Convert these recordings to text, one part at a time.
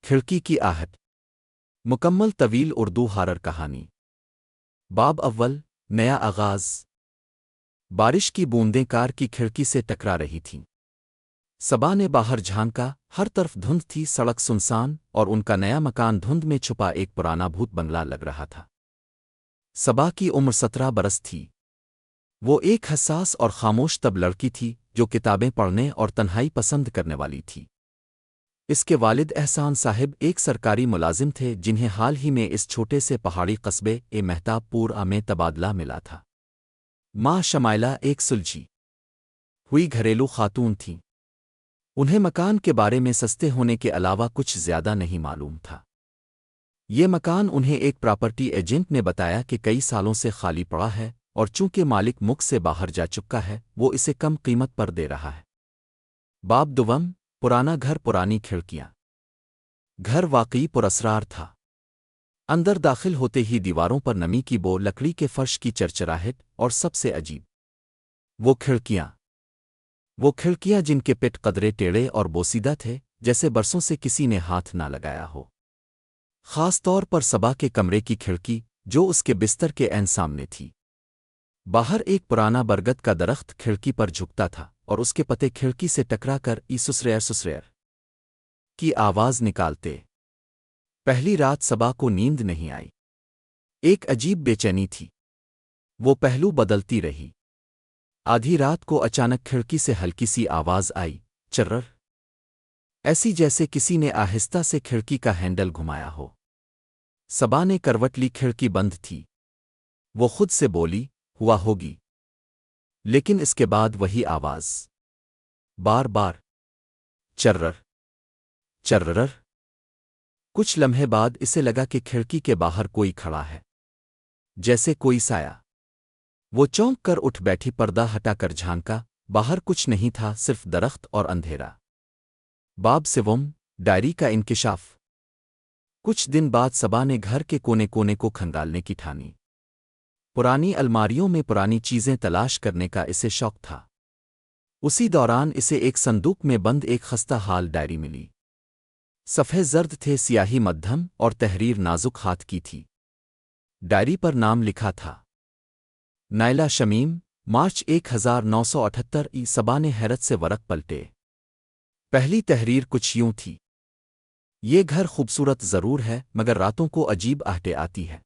کھڑکی کی آہٹ مکمل طویل اردو ہارر کہانی باب اول نیا آغاز بارش کی بوندیں کار کی کھڑکی سے ٹکرا رہی تھیں۔ صبا نے باہر جھانکا، ہر طرف دھند تھی، سڑک سنسان، اور ان کا نیا مکان دھند میں چھپا ایک پرانا بھوت بنگلہ لگ رہا تھا۔ صبا کی عمر 17 برس تھی۔ وہ ایک حساس اور خاموش طب لڑکی تھی جو کتابیں پڑھنے اور تنہائی پسند کرنے والی تھی۔ اس کے والد احسان صاحب ایک سرکاری ملازم تھے جنہیں حال ہی میں اس چھوٹے سے پہاڑی قصبے مہتاب پور میں تبادلہ ملا تھا۔ ماں شمائلہ ایک سلجھی ہوئی گھریلو خاتون تھیں۔ انہیں مکان کے بارے میں سستے ہونے کے علاوہ کچھ زیادہ نہیں معلوم تھا۔ یہ مکان انہیں ایک پراپرٹی ایجنٹ نے بتایا کہ کئی سالوں سے خالی پڑا ہے، اور چونکہ مالک ملک سے باہر جا چکا ہے وہ اسے کم قیمت پر دے رہا ہے۔ باب دوم پرانا گھر، پرانی کھڑکیاں۔ گھر واقعی پراسرار تھا۔ اندر داخل ہوتے ہی دیواروں پر نمی کی بو، لکڑی کے فرش کی چرچراہٹ، اور سب سے عجیب وہ کھڑکیاں جن کے پٹ قدرے ٹیڑھے اور بوسیدہ تھے، جیسے برسوں سے کسی نے ہاتھ نہ لگایا ہو۔ خاص طور پر صبا کے کمرے کی کھڑکی جو اس کے بستر کے عین سامنے تھی۔ باہر ایک پرانا برگد کا درخت کھڑکی پر جھکتا تھا، اور اس کے پتے کھڑکی سے ٹکرا کر سسریر کی آواز نکالتے۔ پہلی رات صبا کو نیند نہیں آئی۔ ایک عجیب بے چینی تھی۔ وہ پہلو بدلتی رہی۔ آدھی رات کو اچانک کھڑکی سے ہلکی سی آواز آئی، چرر، ایسی جیسے کسی نے آہستہ سے کھڑکی کا ہینڈل گھمایا ہو۔ صبا نے کروٹ لی، کھڑکی بند تھی۔ وہ خود سے بولی، ہوا ہوگی، لیکن اس کے بعد وہی آواز بار بار، چرر۔ کچھ لمحے بعد اسے لگا کہ کھڑکی کے باہر کوئی کھڑا ہے، جیسے کوئی سایہ۔ وہ چونک کر اٹھ بیٹھی، پردہ ہٹا کر جھانکا، باہر کچھ نہیں تھا، صرف درخت اور اندھیرا۔ باب سوم ڈائری کا انکشاف۔ کچھ دن بعد صبا نے گھر کے کونے کونے کو کھنگالنے کی ٹھانی۔ پرانی الماریوں میں پرانی چیزیں تلاش کرنے کا اسے شوق تھا۔ اسی دوران اسے ایک صندوق میں بند ایک خستہ حال ڈائری ملی۔ صفحے زرد تھے، سیاہی مدھم، اور تحریر نازک ہاتھ کی تھی۔ ڈائری پر نام لکھا تھا، نائلہ شمیم، مارچ 1978۔ صبا نے حیرت سے ورق پلٹے۔ پہلی تحریر کچھ یوں تھی، یہ گھر خوبصورت ضرور ہے، مگر راتوں کو عجیب آہٹیں آتی ہے۔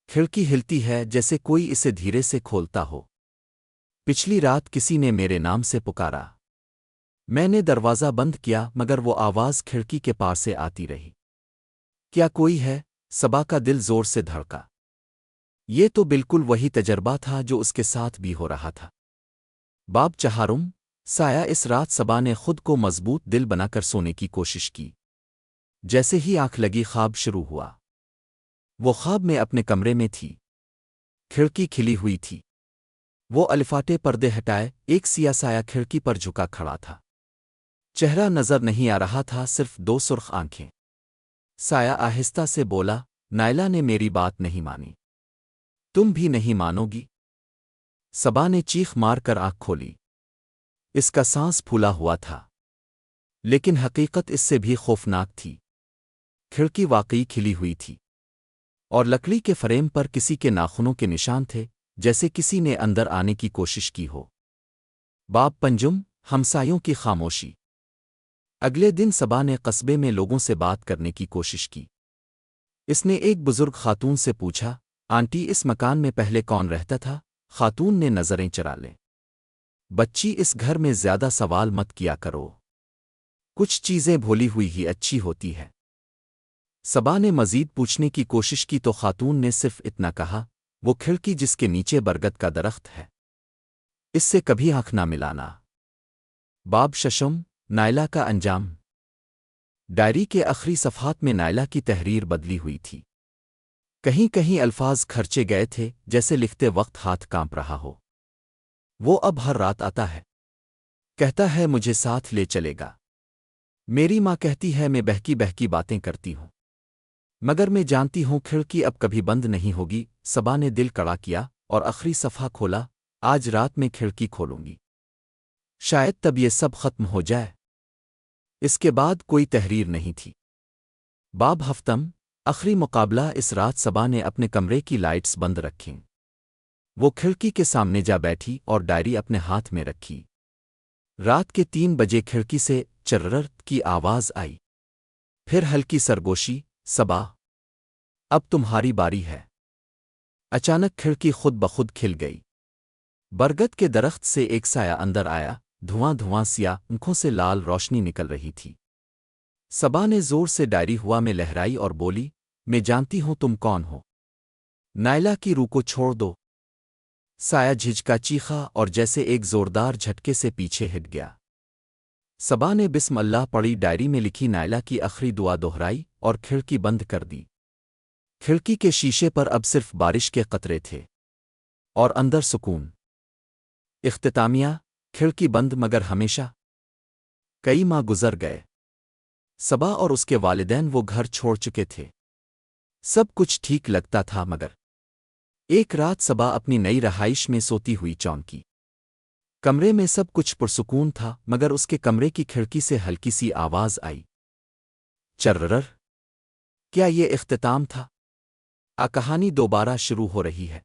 کھڑکی ہلتی ہے جیسے کوئی اسے دھیرے سے کھولتا ہو۔ پچھلی رات کسی نے میرے نام سے پکارا۔ میں نے دروازہ بند کیا، مگر وہ آواز کھڑکی کے پار سے آتی رہی۔ کیا کوئی ہے؟ صبا کا دل زور سے دھڑکا۔ یہ تو بالکل وہی تجربہ تھا جو اس کے ساتھ بھی ہو رہا تھا۔ باب چہارم سایہ۔ اس رات صبا نے خود کو مضبوط دل بنا کر سونے کی کوشش کی۔ جیسے ہی آنکھ لگی خواب شروع ہوا۔ وہ خواب میں اپنے کمرے میں تھی۔ کھڑکی کھلی ہوئی تھی۔ وہ الفاٹے پردے ہٹائے، ایک سیاہ سایہ کھڑکی پر جھکا کھڑا تھا۔ چہرہ نظر نہیں آ رہا تھا، صرف دو سرخ آنکھیں۔ سایہ آہستہ سے بولا، نائلہ نے میری بات نہیں مانی، تم بھی نہیں مانو گی؟ صبا نے چیخ مار کر آنکھ کھولی۔ اس کا سانس پھولا ہوا تھا، لیکن حقیقت اس سے بھی خوفناک تھی۔ کھڑکی واقعی کھلی ہوئی تھی، اور لکڑی کے فریم پر کسی کے ناخنوں کے نشان تھے، جیسے کسی نے اندر آنے کی کوشش کی ہو۔ باب پنجم ہمسایوں کی خاموشی۔ اگلے دن صبا نے قصبے میں لوگوں سے بات کرنے کی کوشش کی۔ اس نے ایک بزرگ خاتون سے پوچھا، آنٹی، اس مکان میں پہلے کون رہتا تھا؟ خاتون نے نظریں چرا لیں۔ بچی، اس گھر میں زیادہ سوال مت کیا کرو، کچھ چیزیں بھولی ہوئی ہی اچھی ہوتی ہے۔ صبا نے مزید پوچھنے کی کوشش کی تو خاتون نے صرف اتنا کہا، وہ کھڑکی جس کے نیچے برگد کا درخت ہے، اس سے کبھی آنکھ نہ ملانا۔ باب ششم نائلہ کا انجام۔ ڈائری کے آخری صفحات میں نائلہ کی تحریر بدلی ہوئی تھی۔ کہیں کہیں الفاظ کھرچے گئے تھے، جیسے لکھتے وقت ہاتھ کانپ رہا ہو۔ وہ اب ہر رات آتا ہے، کہتا ہے مجھے ساتھ لے چلے گا۔ میری ماں کہتی ہے میں بہکی بہکی باتیں کرتی ہوں، مگر میں جانتی ہوں کھڑکی اب کبھی بند نہیں ہوگی۔ صبا نے دل کڑا کیا اور آخری صفحہ کھولا، آج رات میں کھڑکی کھولوں گی، شاید تب یہ سب ختم ہو جائے۔ اس کے بعد کوئی تحریر نہیں تھی۔ باب ہفتم آخری مقابلہ اس رات صبا نے اپنے کمرے کی لائٹس بند رکھیں۔ وہ کھڑکی کے سامنے جا بیٹھی اور ڈائری اپنے ہاتھ میں رکھی۔ رات کے 3 بجے کھڑکی سے چرر کی آواز آئی، پھر ہلکی سرگوشی، صبا اب تمہاری باری ہے۔ اچانک کھڑکی خود بخود کھل گئی۔ برگد کے درخت سے ایک سایہ اندر آیا، دھواں دھواں سیاہ آنکھوں سے لال روشنی نکل رہی تھی۔ صبا نے زور سے ڈائری ہوا میں لہرائی اور بولی، میں جانتی ہوں تم کون ہو۔ نائلہ کی روح کو چھوڑ دو۔ سایہ جھجکا چیخا اور جیسے ایک زوردار جھٹکے سے پیچھے ہٹ گیا۔ صبا نے بسم اللہ پڑھی، ڈائری میں لکھی نائلہ کی آخری دعا دہرائی اور کھڑکی بند کر دی۔ کھڑکی کے شیشے پر اب صرف بارش کے قطرے تھے اور اندر سکون۔ اختتامیہ، کھڑکی بند مگر ہمیشہ۔ کئی ماہ گزر گئے۔ صبا اور اس کے والدین وہ گھر چھوڑ چکے تھے۔ سب کچھ ٹھیک لگتا تھا مگر ایک رات صبا اپنی نئی رہائش میں سوتی ہوئی چونکی۔ کمرے میں سب کچھ پرسکون تھا مگر اس کے کمرے کی کھڑکی سے ہلکی سی آواز آئی، چررر۔ کیا یہ اختتام تھا؟ کہانی دوبارہ شروع ہو رہی ہے۔